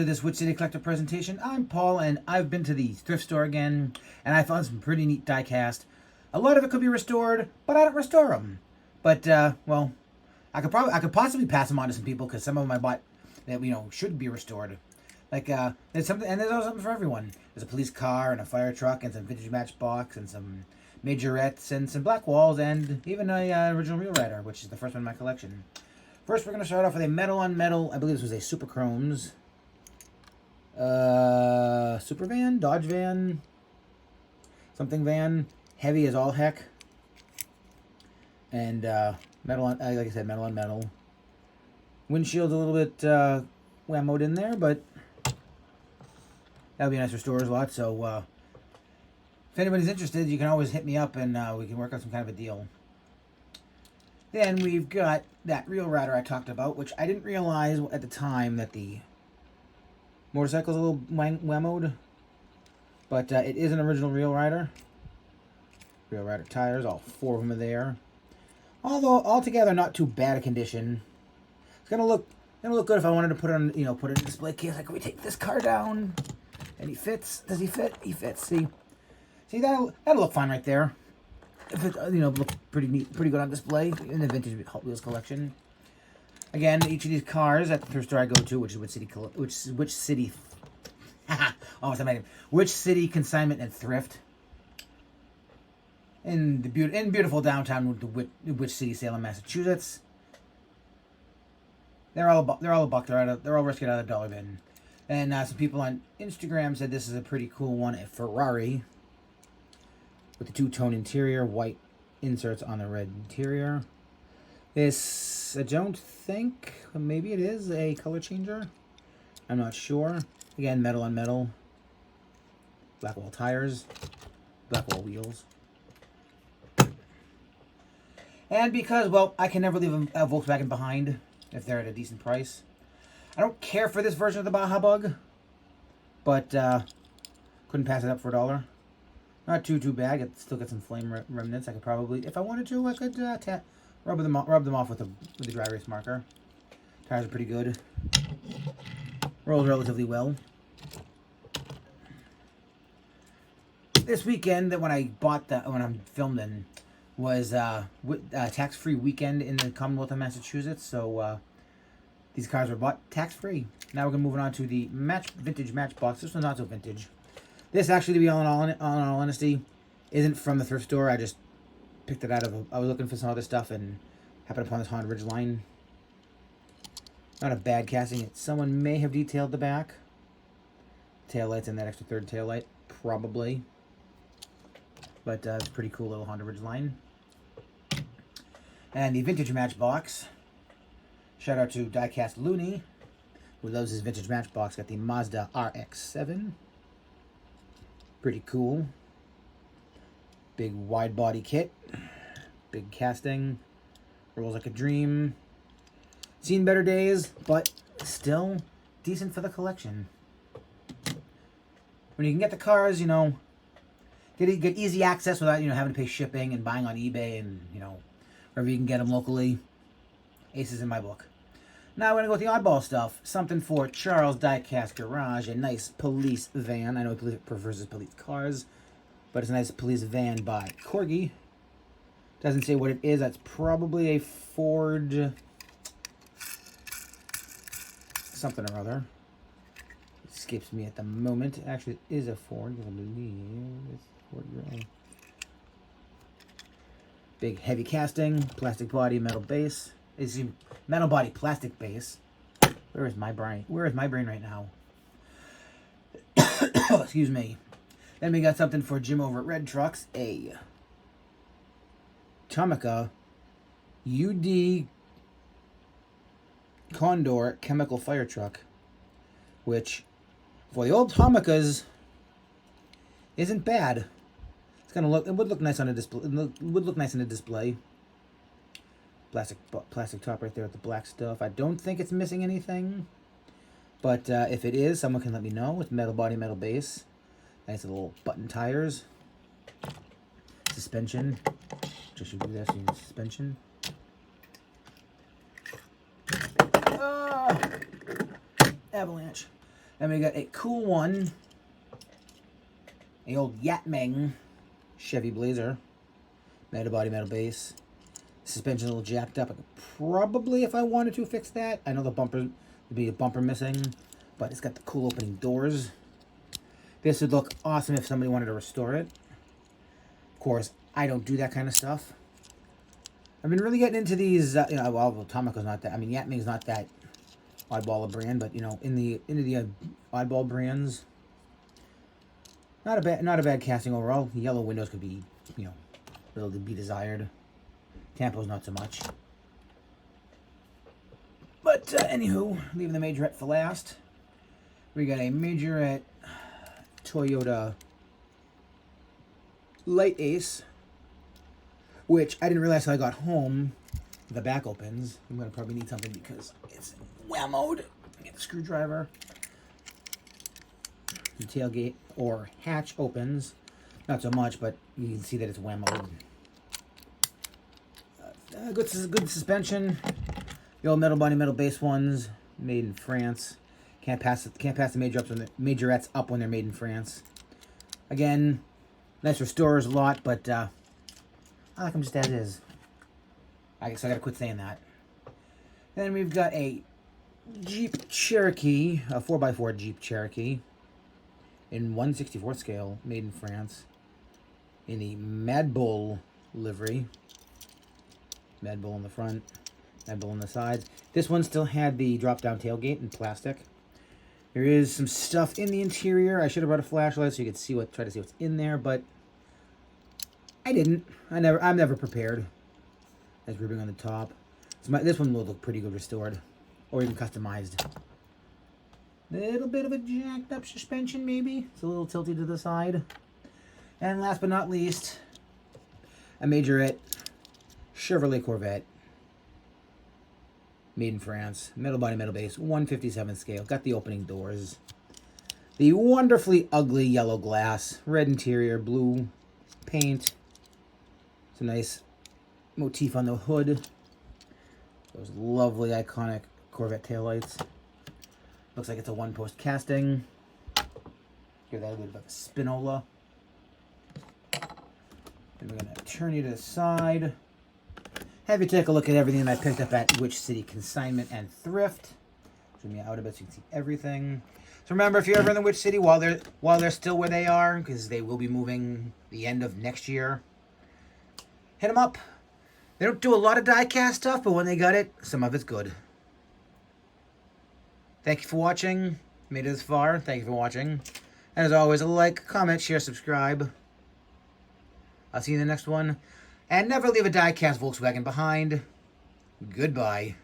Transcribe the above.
to this Which City Collector presentation. I'm Paul, and I've been to the thrift store again, and I found some pretty neat diecast. A lot of it could be restored, but I don't restore them. But well, I could possibly pass them on to some people because some of them I bought that should be restored. Like there's something, and there's also something for everyone. There's a police car and a fire truck and some vintage Matchbox and some Majorettes and some black walls and even a original Real Rider, which is the first one in my collection. First, we're going to start off with a metal on metal. I believe this was a Super Chromes. Super van? Dodge van? Something van. Heavy as all heck. And metal on, like I said, metal on metal. Windshield's a little bit whammoed in there, but that would be nice for storage lot. So if anybody's interested, you can always hit me up and we can work out some kind of a deal. Then we've got that Real Rider I talked about, which I didn't realize at the time that the motorcycle's a little whammoed. But it is an original Real Rider. Real Rider tires, all 4 of them are there. Although altogether not too bad a condition. It's gonna look good if I wanted to put it on, put it in a display case. Like, can we take this car down? And he fits. Does he fit? He fits. See, that'll look fine right there. If it, look pretty neat, pretty good on display in the vintage Hot Wheels collection. Again, each of these cars at the thrift store I go to, which city consignment and thrift. In beautiful downtown Which City, Salem, Massachusetts. They're all a buck. They're all risking out of the dollar bin. And some people on Instagram said this is a pretty cool one, a Ferrari. With the 2-tone interior, white inserts on the red interior. This, I don't think, maybe it is a color changer. I'm not sure. Again, metal on metal. Black wall tires. Black wall wheels. And because, well, I can never leave a Volkswagen behind if they're at a decent price. I don't care for this version of the Baja Bug, but couldn't pass it up for $1. Not too bad. It still got some flame remnants. I could probably, if I wanted to, I could rub them off with the dry erase marker. Tires are pretty good. Rolls relatively well. This weekend, when I filmed in, was tax-free weekend in the Commonwealth of Massachusetts. So these cars were bought tax-free. Now we're gonna move on to the vintage Matchbox. This one's not so vintage. This actually, to be all in all honesty, isn't from the thrift store. I just picked it out of I was looking for some other stuff and happened upon this Honda Ridgeline. Not a bad casting. Someone may have detailed the back. Taillights and that extra third taillight, probably. But it's a pretty cool little Honda Ridgeline. And the vintage Matchbox. Shout out to DIecast Looney, who loves his vintage Matchbox. Got the Mazda RX-7. Pretty cool. Big wide body kit. Big casting. Rolls like a dream. Seen better days, but still decent for the collection. When you can get the cars, get easy access without, having to pay shipping and buying on eBay and, wherever you can get them locally. Aces in my book. Now we're going to go with the oddball stuff. Something for Charles Diecast Garage. A nice police van. I know he prefers his police cars, but it's a nice police van by Corgi. Doesn't say what it is. That's probably a Ford something or other. It escapes me at the moment. Actually, it is a Ford. I believe it's Ford. Big heavy casting. Plastic body, metal base. Is metal body, plastic base. Where is my brain? Where is my brain right now? Excuse me. Then we got something for Jim over at Red Trucks. A Tomica UD Condor chemical fire truck, which for the old Tomicas isn't bad. It's gonna look. It would look nice on a display. It would look nice in a display. Plastic top right there with the black stuff. I don't think it's missing anything. But if it is, someone can let me know. With metal body, metal base. Nice little button tires. Suspension. Just should do this in suspension. Avalanche. Then we got a cool one. A old Yatmeng Chevy Blazer. Metal body, metal base. Suspension a little jacked up. I could probably, if I wanted to, fix that. I know the bumper would be a bumper missing, but it's got the cool opening doors. This would look awesome if somebody wanted to restore it. Of course, I don't do that kind of stuff. I've been really getting into these. Well, Tomica's not that. I mean, Yatming's not that oddball a brand, but into the oddball brands. Not a bad casting overall. Yellow windows could be, a little to be desired. Tampo's not so much. But anywho, leaving the Majorette for last. We got a Majorette Toyota Light Ace, which I didn't realize till I got home. The back opens. I'm gonna probably need something because it's whammoed. Get the screwdriver. The tailgate or hatch opens. Not so much, but you can see that it's whammoed. Good suspension. The old metal body, metal base ones, made in France. Can't pass the Majorettes up when they're made in France. Again, nice restorers a lot, but I like them just as is. I guess I gotta quit saying that. Then we've got a Jeep Cherokee, a 4x4 Jeep Cherokee, in 1/64 scale, made in France, in the Mad Bull livery. Mad Bull in the front, Mad Bull on the sides. This one still had the drop-down tailgate in plastic. There is some stuff in the interior. I should have brought a flashlight so you could see try to see what's in there, but I didn't. I'm never prepared. Nice ribbing on the top. So this one will look pretty good restored, or even customized. Little bit of a jacked up suspension, maybe. It's a little tilted to the side. And last but not least, a Majorette Chevrolet Corvette, made in France, metal body, metal base, 1/57 scale. Got the opening doors. The wonderfully ugly yellow glass, red interior, blue paint. Some nice motif on the hood. Those lovely iconic Corvette taillights. Looks like it's a one-post casting. Give that a little bit of a spinola. And we're going to turn you to the side. Have you take a look at everything that I picked up at Which City Consignment and Thrift. Zoom you out a bit so you can see everything. So remember, if you're ever in the Which City while they're still where they are, because they will be moving the end of next year, hit them up. They don't do a lot of die-cast stuff, but when they got it, some of it's good. Thank you for watching. Made it this far. Thank you for watching. And as always, like, comment, share, subscribe. I'll see you in the next one. And never leave a die-cast Volkswagen behind. Goodbye.